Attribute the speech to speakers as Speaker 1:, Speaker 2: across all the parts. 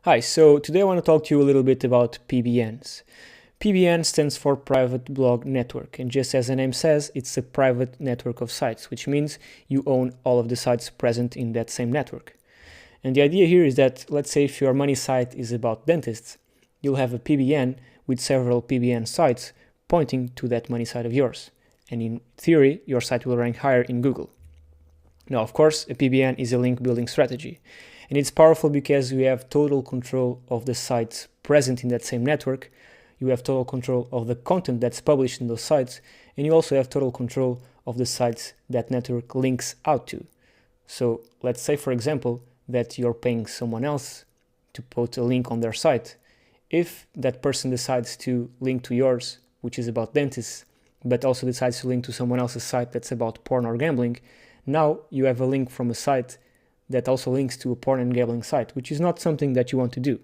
Speaker 1: Hi, so today I want to talk to you a little bit about PBNs. PBN stands for Private Blog Network, and just as the name says, it's a private network of sites, which means you own all of the sites present in that same network. And the idea here is that, let's say if your money site is about dentists, you'll have a PBN with several PBN sites pointing to that money site of yours. And in theory, your site will rank higher in Google. Now, of course, a PBN is a link building strategy. And it's powerful because we have total control of the sites present in that same network. You have total control of the content that's published in those sites. And you also have total control of the sites that network links out to. So let's say, for example, that you're paying someone else to put a link on their site. If that person decides to link to yours, which is about dentists, but also decides to link to someone else's site that's about porn or gambling, now you have a link from a site that also links to a porn and gambling site, which is not something that you want to do.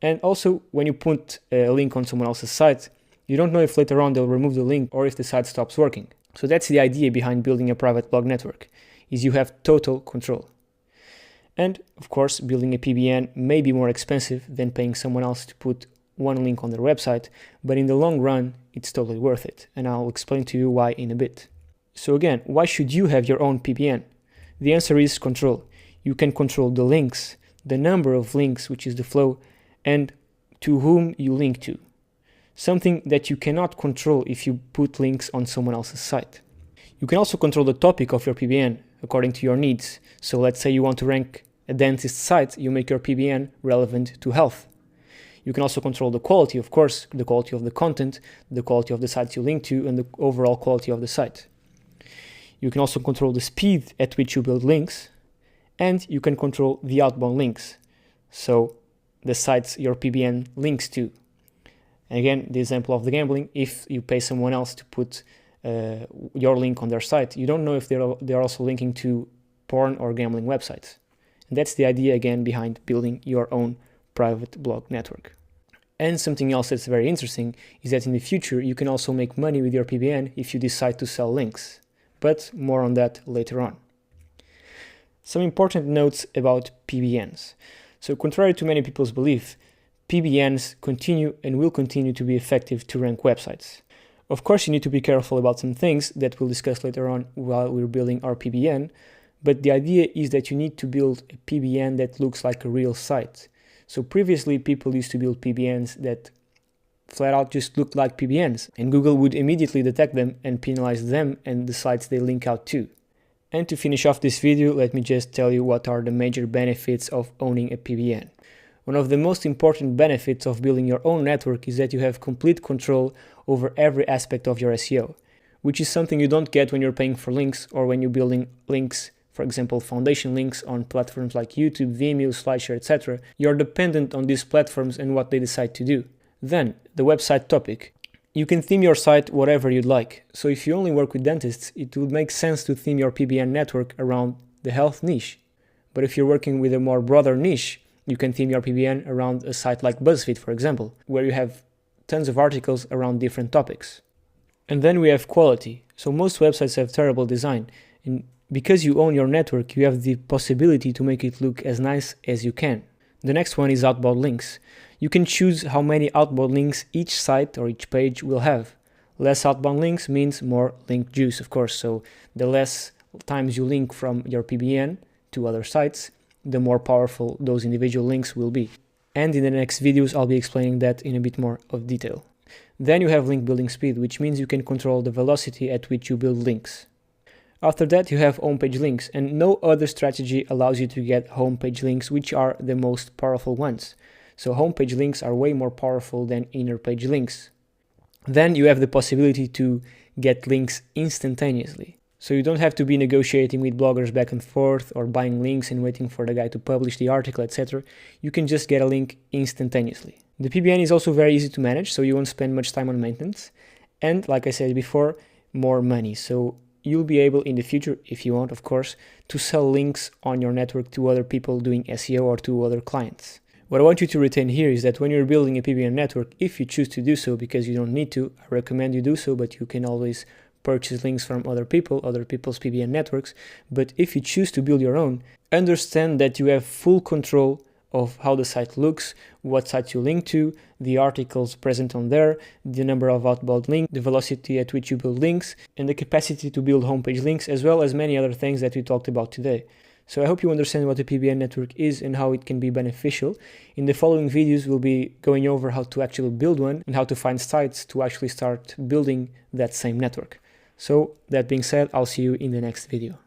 Speaker 1: And also, when you put a link on someone else's site, you don't know if later on they'll remove the link or if the site stops working. So that's the idea behind building a private blog network, is you have total control. And of course, building a PBN may be more expensive than paying someone else to put one link on their website, but in the long run, it's totally worth it. And I'll explain to you why in a bit. So again, why should you have your own PBN? The answer is control. You can control the links, the number of links, which is the flow, and to whom you link to. Something that you cannot control if you put links on someone else's site. You can also control the topic of your PBN according to your needs. So let's say you want to rank a dentist site, you make your PBN relevant to health. You can also control the quality, of course, the quality of the content, the quality of the sites you link to, and the overall quality of the site. You can also control the speed at which you build links, and you can control the outbound links, so the sites your PBN links to. And again, the example of the gambling, if you pay someone else to put your link on their site, you don't know if they're also linking to porn or gambling websites. And that's the idea again behind building your own private blog network. And something else that's very interesting is that in the future you can also make money with your PBN if you decide to sell links. But more on that later on. Some important notes about PBNs. So contrary to many people's belief, PBNs continue and will continue to be effective to rank websites. Of course, you need to be careful about some things that we'll discuss later on while we're building our PBN, but the idea is that you need to build a PBN that looks like a real site. So previously, people used to build PBNs that flat out just looked like PBNs, and Google would immediately detect them and penalize them and the sites they link out to. And to finish off this video, let me just tell you what are the major benefits of owning a PBN. One of the most important benefits of building your own network is that you have complete control over every aspect of your SEO, which is something you don't get when you're paying for links or when you're building links, for example, foundation links on platforms like YouTube, Vimeo, SlideShare, etc. You're dependent on these platforms and what they decide to do. Then, the website topic. You can theme your site whatever you'd like. So if you only work with dentists, it would make sense to theme your PBN network around the health niche. But if you're working with a more broader niche, you can theme your PBN around a site like BuzzFeed, for example, where you have tons of articles around different topics. And then we have quality. So most websites have terrible design. And because you own your network, you have the possibility to make it look as nice as you can. The next one is outbound links. You can choose how many outbound links each site or each page will have. Less outbound links means more link juice, of course, so the less times you link from your PBN to other sites, the more powerful those individual links will be. And in the next videos, I'll be explaining that in a bit more of detail. Then you have link building speed, which means you can control the velocity at which you build links. After that, you have homepage links, and no other strategy allows you to get homepage links, which are the most powerful ones. So homepage links are way more powerful than inner page links. Then you have the possibility to get links instantaneously. So you don't have to be negotiating with bloggers back and forth or buying links and waiting for the guy to publish the article, etc. You can just get a link instantaneously. The PBN is also very easy to manage, so you won't spend much time on maintenance. And like I said before, more money. So you'll be able in the future, if you want, of course, to sell links on your network to other people doing SEO or to other clients. What I want you to retain here is that when you're building a PBN network, if you choose to do so, because you don't need to, I recommend you do so, but you can always purchase links from other people's PBN networks. But if you choose to build your own, understand that you have full control of how the site looks, what sites you link to, the articles present on there, the number of outbound links, the velocity at which you build links, and the capacity to build homepage links, as well as many other things that we talked about today. So I hope you understand what the PBN network is and how it can be beneficial. In the following videos, we'll be going over how to actually build one and how to find sites to actually start building that same network. So that being said, I'll see you in the next video.